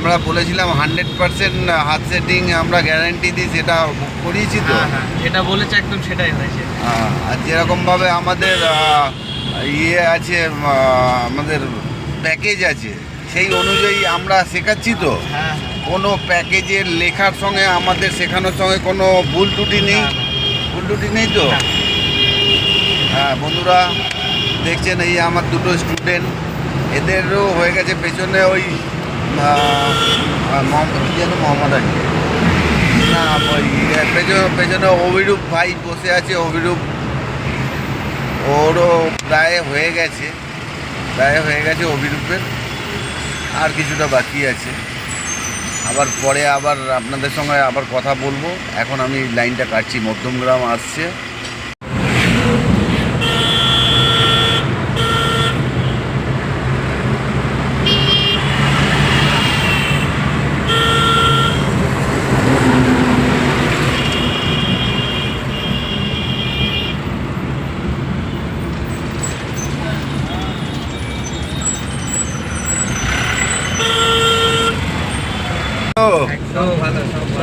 আমরা বলেছিলাম 100% হাত সেটিং আমরা গ্যারান্টি দিই, সেটা করিয়েছি তো। যেটা বলেছে একদম সেটাই হয়েছে। আর যেরকমভাবে আমাদের ইয়ে আছে, আমাদের প্যাকেজ আছে, সেই অনুযায়ী আমরা শেখাচ্ছি তো। কোনো প্যাকেজের লেখার সঙ্গে আমাদের শেখানোর সঙ্গে কোনো ভুল ত্রুটি নেই। ভুল ত্রুটি নেই তো। হ্যাঁ বন্ধুরা, দেখছেন এই আমার দুটো স্টুডেন্ট, এদেরও হয়ে গেছে পেছনে ওই মোহাম্মদ আলী না, ওই পেছনে অভিরূপ ভাই বসে আছে। অভিরূপ ওরও প্রায় হয়ে গেছে অভিরূপের, আর কিছুটা বাকি আছে। আবার পরে আবার আপনাদের সঙ্গে আবার কথা বলবো। এখন আমি লাইনটা কাটছি, মধ্যমগ্রাম আসছে। একদম ভালো সব।